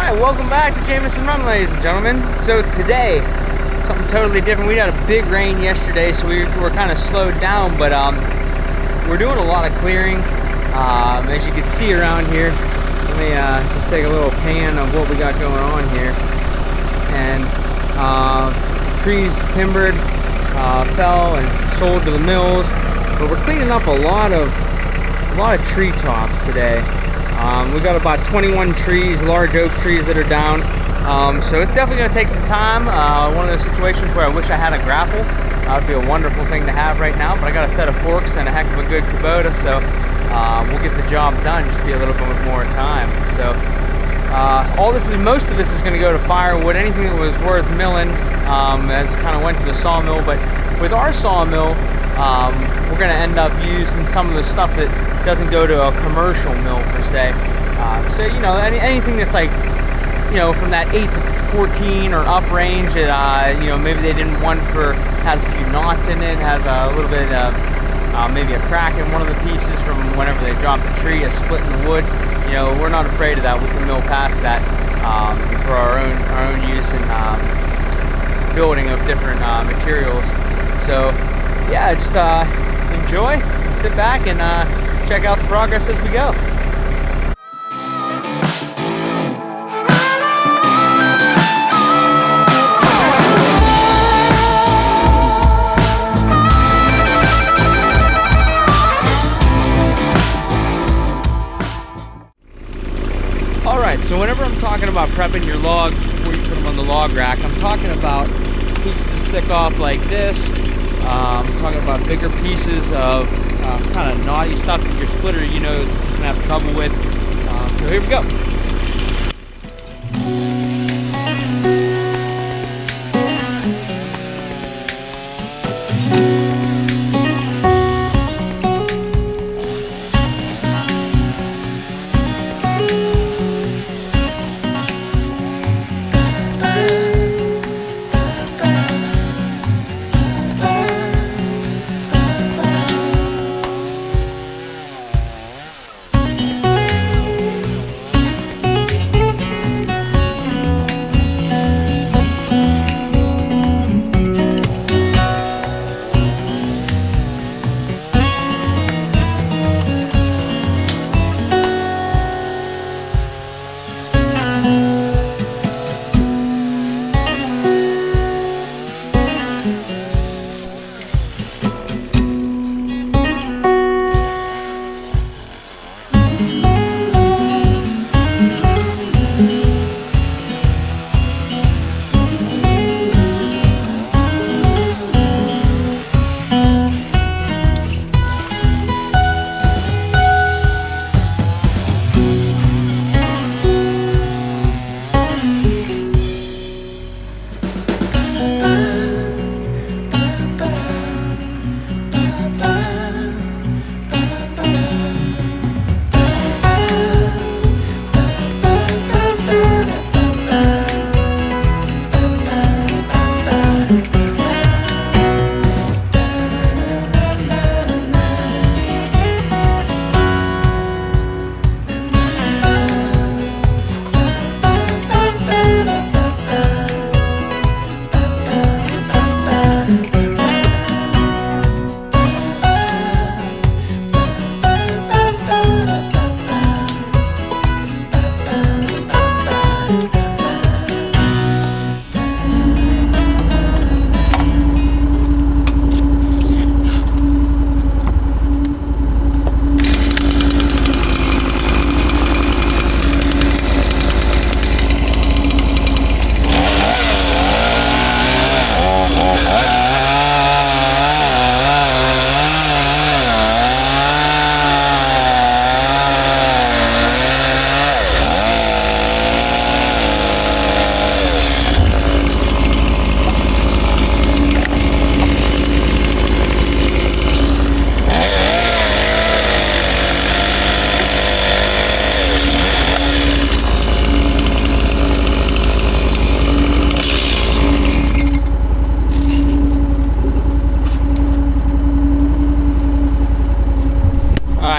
Alright, welcome back to Jameson Run, ladies and gentlemen. So today, something totally different. We had a big rain yesterday, so we were kind of slowed down, but we're doing a lot of clearing. As you can see around here, let me just take a little pan of what we got going on here. And trees timbered, fell and sold to the mills, but we're cleaning up a lot of tree tops today. We got about 21 trees, large oak trees that are down. So it's definitely going to take some time. One of those situations where I wish I had a grapple. That would be a wonderful thing to have right now, but I got a set of forks and a heck of a good Kubota, so we'll get the job done, just be a little bit more time. So most of this is going to go to firewood. Anything that was worth milling has kind of went to the sawmill, but with our sawmill, we're going to end up using some of the stuff that doesn't go to a commercial mill per se. So you know, anything that's like, you know, from that 8 to 14 or up range that you know, maybe they didn't want for, has a few knots in it, has a little bit of maybe a crack in one of the pieces from whenever they dropped the tree, a split in the wood. You know, we're not afraid of that. We can mill past that for our own use and building of different materials. So yeah, just enjoy, sit back and check out the progress as we go. Alright, so whenever I'm talking about prepping your log before you put them on the log rack, I'm talking about pieces that stick off like this. I'm talking about bigger pieces of kind of knotty stuff that your splitter, you know, is going to have trouble with. So here we go.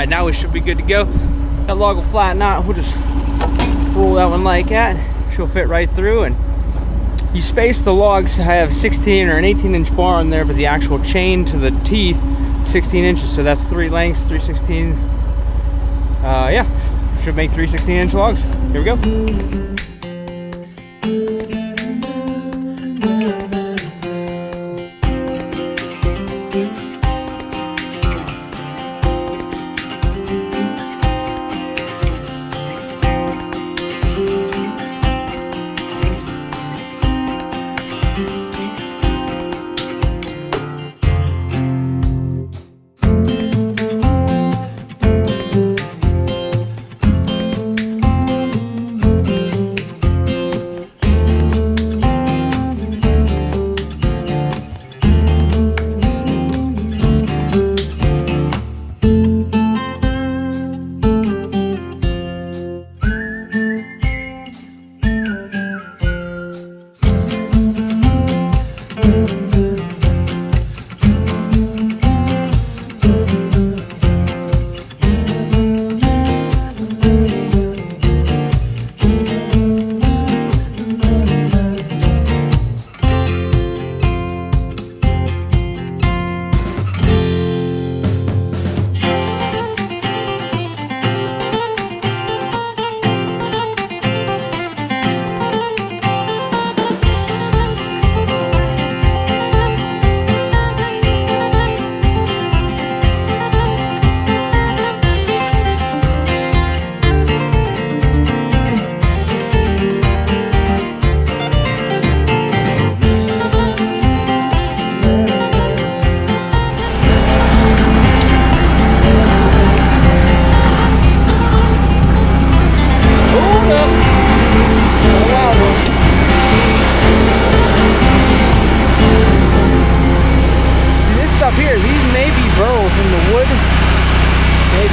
Alright, now we should be good to go. That log will flatten out. We'll just roll that one like that. she'll fit right through. And you space the logs, have 16 or an 18-inch bar on there, but the actual chain to the teeth 16 inches, so that's 3 lengths, 3/16. Yeah, should make 3 16-inch logs. Here we go.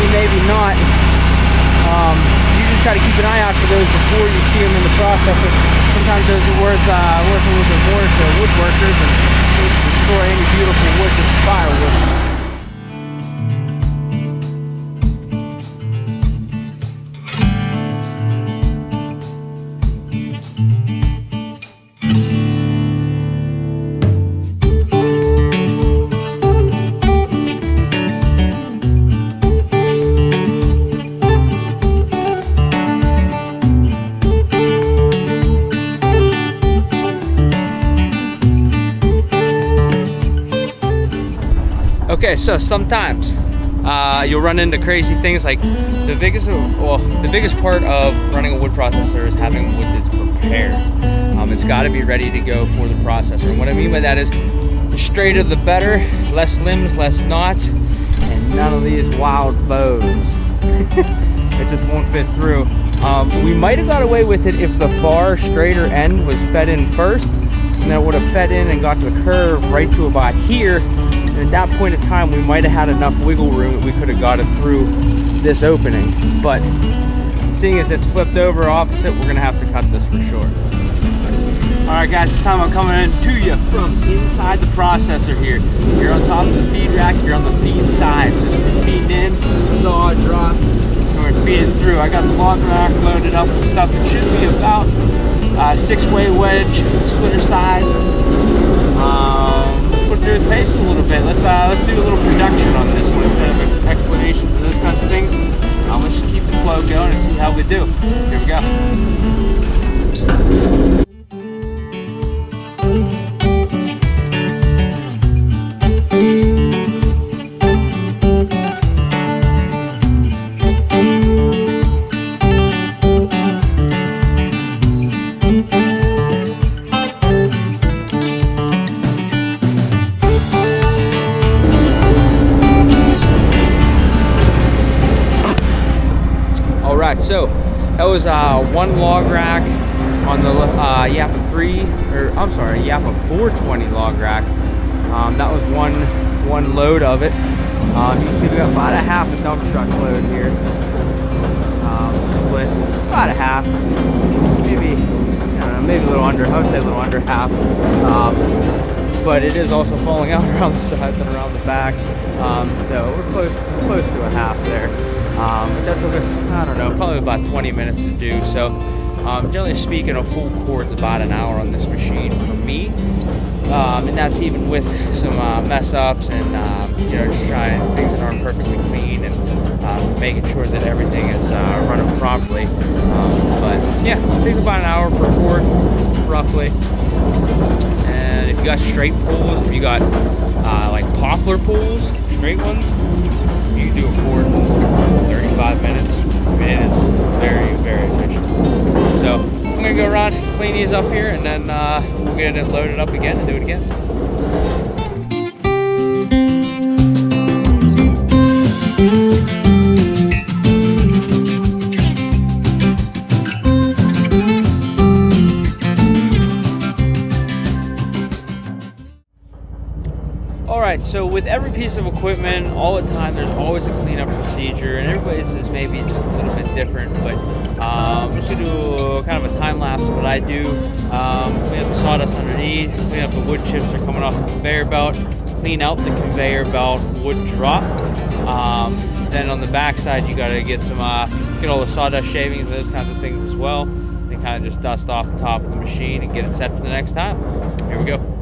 Maybe not. You just try to keep an eye out for those before you see them in the processor. Sometimes those are worth a little bit more to woodworkers and destroy any beautiful wood just firewood. Okay, so sometimes you'll run into crazy things like the biggest part of running a wood processor is having wood that's prepared. It's got to be ready to go for the processor. And what I mean by that is the straighter the better, less limbs, less knots, and none of these wild bows. It just won't fit through. We might have got away with it if the far straighter end was fed in first, and then it would have fed in and got the curve right to about here. And at that point in time, we might have had enough wiggle room that we could have got it through this opening. But seeing as it's flipped over opposite, we're gonna have to cut this for sure. All right, guys, this time I'm coming in to you from inside the processor here. You're on top of the feed rack, you're on the feed side. So it's feeding in, saw, drop, and we're feeding through. I got the log rack loaded up with stuff that should be about 6-way wedge, splitter size. Put through the pace a little bit. Let's do a little production on this one instead of explanations and those kinds of things. Let's just keep the flow going and see how we do. Here we go. So that was one log rack on the Yappa 420 log rack. That was one load of it. You can see we got about a half a dump truck load here. Split about a half, maybe, I don't know, maybe a little under. I would say a little under half. But it is also falling out around the sides and around the back. So we're close to a half there. But that took us, I don't know, probably about 20 minutes to do. So Generally speaking, a full cord's about an hour on this machine for me. And that's even with some mess ups and you know, just trying things that aren't perfectly clean and making sure that everything is running properly. But yeah, it takes about an hour per cord, roughly. And if you got straight pulls, if you got like poplar pulls, straight ones, you can do a cord in 35 minutes. It is very, very efficient. So I'm gonna go around, clean these up here, and then we'll get it loaded up again and do it again. Alright, so with every piece of equipment, all the time, there's always a cleanup procedure, and everybody's is maybe just a little bit different, but I'm just going to do kind of a time lapse of what I do. Clean up the sawdust underneath, clean up the wood chips that are coming off the conveyor belt, clean out the conveyor belt wood drop. Then on the back side, you got to get some, get all the sawdust shavings, those kinds of things as well, and kind of just dust off the top of the machine and get it set for the next time. Here we go.